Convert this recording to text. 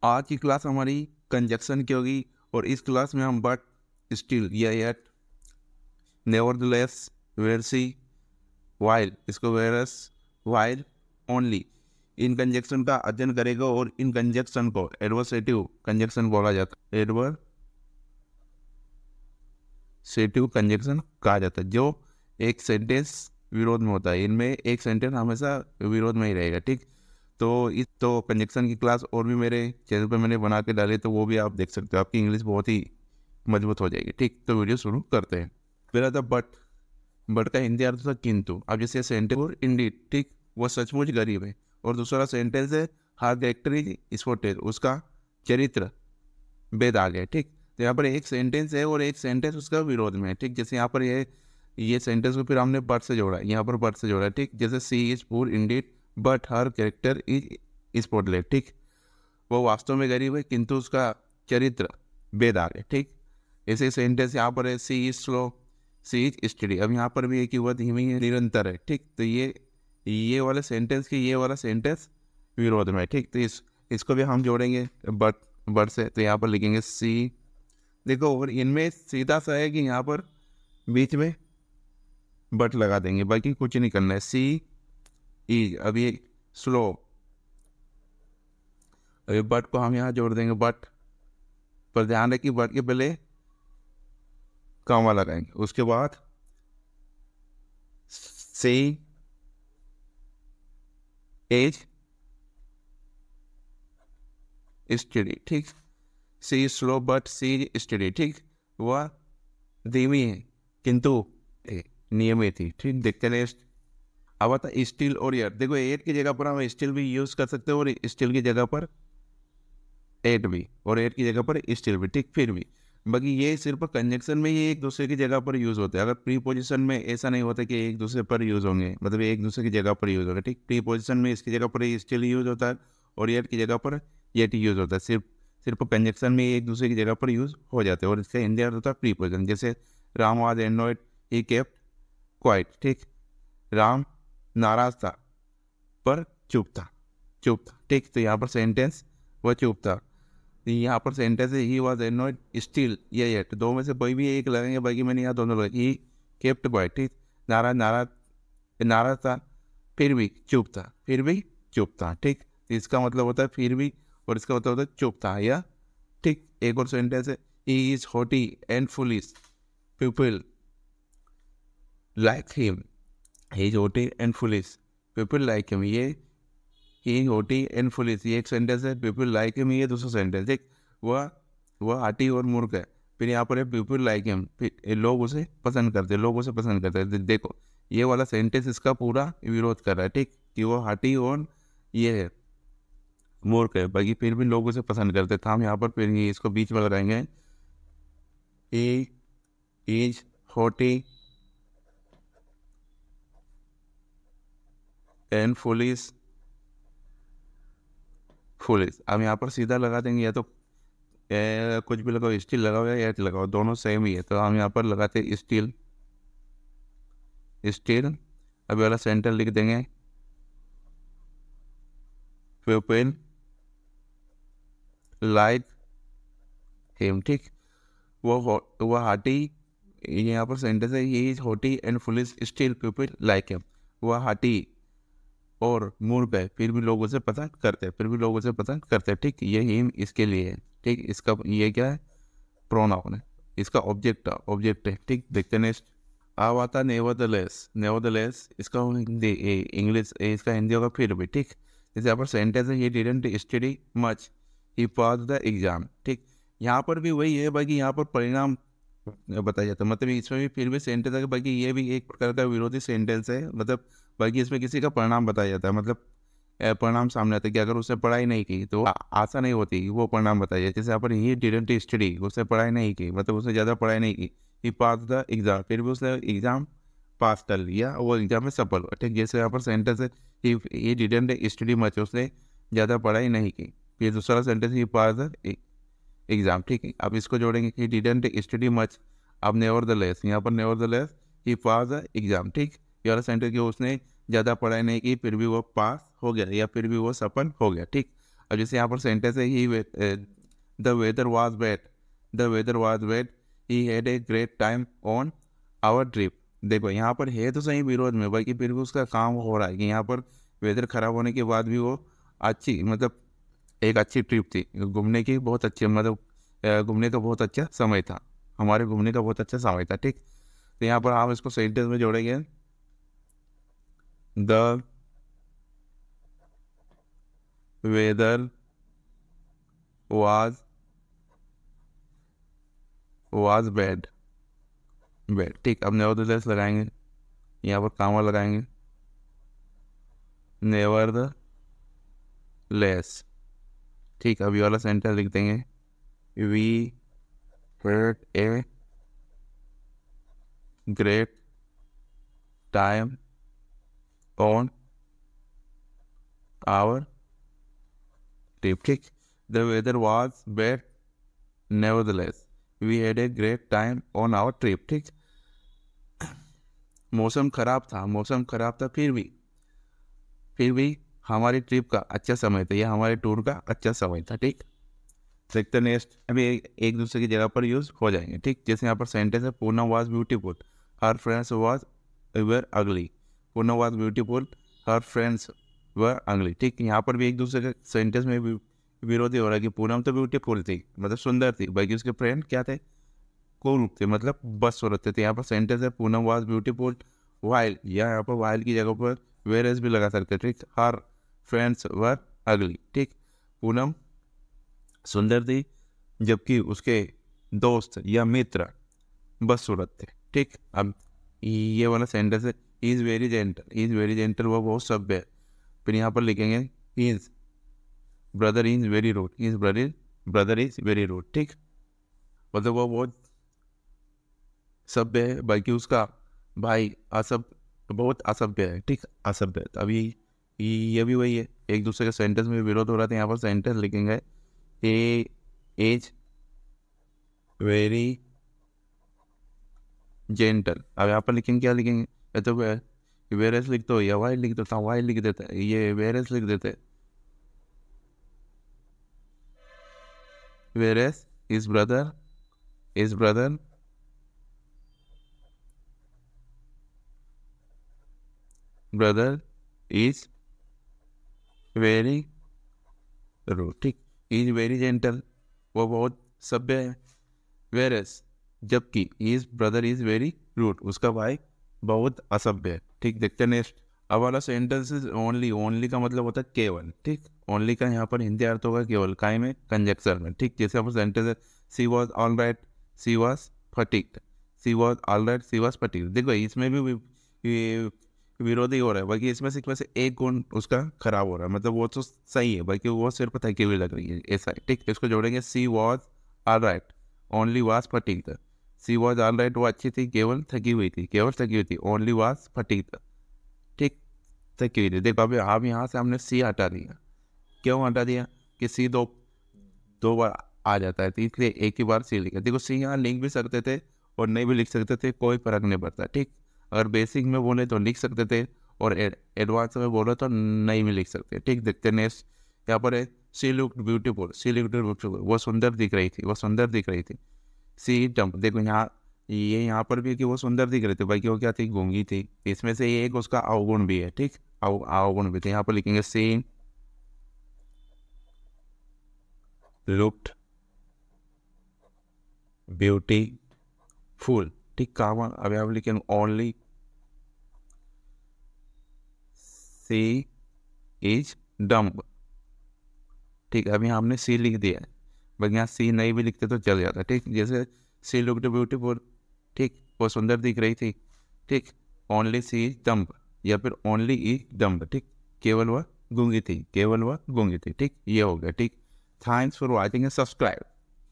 आज की क्लास हमारी कंजक्शन की होगी और इस क्लास में हम बट, स्टिल या yet, nevertheless, whereas, while, इसको वेरस, वाइल, ओनली, इन कंजक्शन का अध्ययन करेगा और इन कंजक्शन को एडवर्सेटिव कंजक्शन बोला जाता है। एडवर्सेटिव कंजक्शन कहा जाता है जो एक सेंटेंस विरोध में होता है। इनमें एक सेंटेंस हमेशा विरोध में ही रहेगा। ठीक, तो कंजक्शन की क्लास और भी मेरे चैनल पर मैंने बना के डाले, तो वो भी आप देख सकते हो। आपकी इंग्लिश बहुत ही मजबूत हो जाएगी। ठीक, तो वीडियो शुरू करते हैं। पहला था बट। बट का हिंदी अर्थ था किंतु। अब जैसे सेंटेंस और इंडीड, ठीक, वो सचमुच गरीब है। और दूसरा सेंटेंस है हर कैरेक्टर इज स्पॉटेड, उसका चरित्र भेद आ गया। ठीक, तो यहाँ पर एक सेंटेंस है और एक सेंटेंस उसका विरोध में है। ठीक, जैसे यहाँ पर ये सेंटेंस को फिर हमने बट से जोड़ा, यहाँ पर बट से जोड़ा। ठीक, जैसे she is poor indeed but her character is spotless. ठीक, वो वास्तव में गरीब है किंतु उसका चरित्र भेद आ गया। ठीक, ऐसे सेंटेंस यहाँ पर है she is slow, she is steady. अब यहाँ पर भी एक ही वर्ड धीमी है, निरंतर है। ठीक, तो ये वाले सेंटेंस की ये वाला सेंटेंस विरोध में है। ठीक, तो इसको भी हम जोड़ेंगे बट से। तो यहाँ पर लिखेंगे सी। देखो, और इनमें सीधा सा है कि यहाँ पर बीच में बट लगा देंगे, बाकी कुछ नहीं करना है। सी ई, अभी स्लो, अभी बट को हम यहाँ जोड़ देंगे बट, पर ध्यान रखिए बट के पहले कॉमा लगाएंगे, उसके बाद सी एज स्टडी। ठीक, सी स्लो बट सी स्टडी। ठीक, वह धीमी है किंतु नियमित थी। ठीक, देखते नेक्स्ट। अब आता है स्टिल और एट। देखो, एट की जगह पर हम स्टिल भी यूज कर सकते हैं और स्टिल की जगह पर एट भी, और एट की जगह पर स्टिल भी। ठीक, फिर भी बाकी ये सिर्फ कंजक्शन में ये एक दूसरे की जगह पर यूज होते हैं। अगर प्री पोजिशन में ऐसा नहीं होता कि एक दूसरे पर यूज होंगे, मतलब एक दूसरे की जगह पर यूज होगा। ठीक, प्री पोजिशन में इसकी जगह पर स्टिल यूज होता है और एट की जगह पर एट यूज होता है। सिर्फ कंजक्शन में एक दूसरे की जगह पर यूज हो जाते हैं और इसका हिंदी अर्थ होता है प्री पोजिशन। जैसे Ram was annoyed, he kept quite. ठीक, राम नाराज था पर चुप था। ठीक, तो यहाँ पर सेंटेंस वह चुप था। यहाँ पर सेंटेंस है ही वॉज एनॉयड, स्टिल या येट, दो में से कोई भी एक लगेंगे, बाकी मैंने यहाँ दोनों लगे। He kept quite. ठीक, नाराज था फिर भी चुप था। ठीक, इसका मतलब होता है फिर भी, और इसका मतलब होता है चुप था या। ठीक, एक और सेंटेंस है he is haughty and foolish, people like him. He is haughty and foolish, people like him. ये ही हॉटी एंड फुलिश, ये एक सेंटेंस है। पीपल लाइक हिम, ये दूसरा सेंटेंस। ठीक, वह हाटी और मूर्ख है। फिर यहाँ पर है पीपल लाइक हिम, लोग उसे पसंद करते हैं। देखो, ये वाला सेंटेंस इसका पूरा विरोध कर रहा है। ठीक, कि वो हाटी और ये है मूर्ख है, बाकी फिर भी लोग उसे पसंद करते थे। हम यहाँ पर फिर इसको बीच में लगाएंगे, he is haughty and foolish. अब यहाँ पर सीधा लगा देंगे, या तो कुछ भी लगाओ, स्टील लगाओ या एच लगाओ, दोनों सेम ही है। तो हम यहाँ पर लगाते हैं स्टील। अभी वाला सेंटर लिख देंगे पीपल लाइक हिम। ठीक, वो हाटी, यहाँ पर सेंटेंस है he is haughty and foolish, still people like him. वह हाटी और मूर्ख है, फिर भी लोग उसे पसंद करते हैं। ठीक, ये हिम इसके लिए है। ठीक, इसका ये क्या है, प्रोनाउन है, इसका ऑब्जेक्ट है। ठीक, देखते नेक्स्ट। अब आता नेवरदलेस, इसका हिंदी इंग्लिश, इसका हिंदी होगा फिर भी। ठीक, जैसे यहाँ पर सेंटेंस है he didn't study much, he pass the exam. ठीक, यहाँ पर भी वही है, बाकी यहाँ पर परिणाम बताया जाता है, मतलब इसमें भी फिर भी सेंटेंस है, बाकी ये भी एक प्रकार का विरोधी सेंटेंस है। मतलब बाकी इसमें किसी का परिणाम बताया जाता है, मतलब परिणाम सामने आता है कि अगर उसने पढ़ाई नहीं की तो आशा नहीं होती, वो परिणाम बताइए। जैसे यहाँ पर ही डिडंट स्टडी, उसने पढ़ाई नहीं की, मतलब उसने ज़्यादा पढ़ाई नहीं की। ही पास द एग्जाम, फिर भी उसने एग्जाम पास कर लिया, वो एग्जाम में सफल हुआ। ठीक, जैसे यहाँ पर सेंटेंस है ही डिडंट स्टडी मच, उसने ज़्यादा पढ़ाई नहीं की। फिर दूसरा sentence he pass the exam. ठीक है, अब इसको जोड़ेंगे ही डिडंट स्टडी मच। अब नेवरदलेस, यहाँ पर nevertheless he pass the exam. ठीक, ये वाला सेंटेंस कि उसने ज़्यादा पढ़ाई नहीं की फिर भी वो पास हो गया या फिर भी वो सफल हो गया। ठीक, अब जैसे यहाँ पर सेंटेंस है ही the weather was bad, the weather was bad, he had a great time on our trip. देखो यहाँ पर है तो सही विरोध में, बल्कि फिर भी उसका काम हो रहा है कि यहाँ पर वेदर खराब होने के बाद भी वो अच्छी, मतलब एक अच्छी ट्रिप थी घूमने की, बहुत अच्छी, मतलब घूमने का बहुत अच्छा समय था, हमारे घूमने का बहुत अच्छा समय था। ठीक, तो यहाँ पर आप इसको सेंटेंस में जोड़ेंगे, the weather was bad, bad. ठीक, अब नेवरदलेस लगाएंगे, यहाँ पर कामा लगाएंगे, नेवरदलेस। ठीक, अब ये वाला सेंटेंस लिख देंगे, we had a great time on our trip. ठीक, the weather was bad nevertheless we had a great time on our trip. ठीक, मौसम खराब था, फिर भी हमारी ट्रिप का अच्छा समय था, या हमारे टूर का अच्छा समय था। ठीक, देखते नेक्स्ट, अभी एक दूसरे की जगह पर यूज हो जाएंगे। ठीक, जैसे यहाँ पर सेंटेंस है, Poonam was beautiful, her friends was were ugly. Poonam was beautiful, her friends were ugly. ठीक, यहाँ पर भी एक दूसरे के सेंटेंस में भी विरोधी हो रहा है कि पूनम तो ब्यूटीफुल थी, मतलब सुंदर थी, बाकी उसके फ्रेंड क्या थे, कूल थे, मतलब बदसूरत थे। तो यहाँ पर सेंटेंस है, पूनम वाज ब्यूटीफुल वाइल, या यहाँ पर वाइल की जगह पर वेर एज भी लगा सकते हैं। ठीक, हर फ्रेंड्स वर अगली। ठीक, पूनम सुंदर थी, जबकि उसके दोस्त या मित्र बदसूरत थे। ठीक, अब ये वाला सेंटेंस है, he is very gentle, he is very gentle, वो बहुत सभ्य है। फिर यहाँ पर लिखेंगे, he is brother is very rude, he is brother is very rude. ठीक, मतलब वो बहुत सभ्य है, बल्कि उसका भाई बहुत असभ्य है। ठीक, असभ्य है। अभी ये भी वही है, एक दूसरे के सेंटेंस में विरोध हो रहा था। यहाँ पर सेंटेंस लिखेंगे, he is very gentle। अब यहाँ पर लिखेंगे, क्या लिखेंगे, या तो वेरस लिख दो या वाई लिख देता हूँ, वाई लिख देता है, ये वेरस लिख देते, versus is brother is very rude. ठीक, इज वेरी जेंटल, वो बहुत सभ्य है, वेरस जबकि is brother is very rude, उसका भाई बहुत असभ्य है। ठीक, देखते हैं नेक्स्ट। अब वाला सेंटेंस इज ओनली, ओनली का मतलब होता है केवल। ठीक, ओनली का यहाँ पर हिंदी अर्थ होगा केवल, काय में, कंजक्शन में। ठीक, जैसे यहाँ पर सेंटेंस है, she was all right, she was fatigued, she was all right, she was fatigued. देखो इसमें भी विरोधी हो रहा है, बल्कि इसमें से एक गुण उसका खराब हो रहा है, मतलब वो तो सही है, बल्कि वो सिर्फ थकी हुई लग रही है, ऐसा है। ठीक, इसको जोड़ेंगे, she was all right, only was fatigued. She was all right, वो अच्छी थी, केवल थकी हुई थी, ओनली वाज फटीक्ड। ठीक, थकी हुई थी। देखो अभी अब यहाँ से हमने सी हटा दिया, क्यों हटा दिया, कि सी दो बार आ जाता है, तो इसलिए एक ही बार सी लिखा। देखो सी यहाँ लिख भी सकते थे और नहीं भी लिख सकते थे, कोई फर्क नहीं पड़ता। ठीक, अगर बेसिक में बोले तो लिख सकते थे, और एडवांस में बोले तो नहीं भी लिख सकते। ठीक, देखते नेक्स्ट, यहाँ पर है, सी लुक्ड ब्यूटीफुल, वो सुंदर दिख रही थी। सी डम्प, देखो यहाँ पर भी है कि वो सुंदर दिख रहे थे, बल्कि वो क्या थी, गूंगी थी। इसमें से एक उसका अवगुण भी है। ठीक, अवगुण भी थे। यहाँ पर लिखेंगे, सी लुक्ड ब्यूटीफुल। ठीक, कहा अब यहाँ पर लिखेंगे, ओनली सी इज डम्प। ठीक, अभी हमने सी लिख दिया है, बल्कि यहाँ सी नहीं भी लिखते तो चल जाता। ठीक, जैसे सी लुक्ड ब्यूटीफुल, ठीक, वो सुंदर दिख रही थी। ठीक, ओनली सी इज डम्प, या फिर ओनली इज डम्प। ठीक, केवल वह गूंगी थी। ठीक, ये हो गया। ठीक, thanks for watching and subscribe.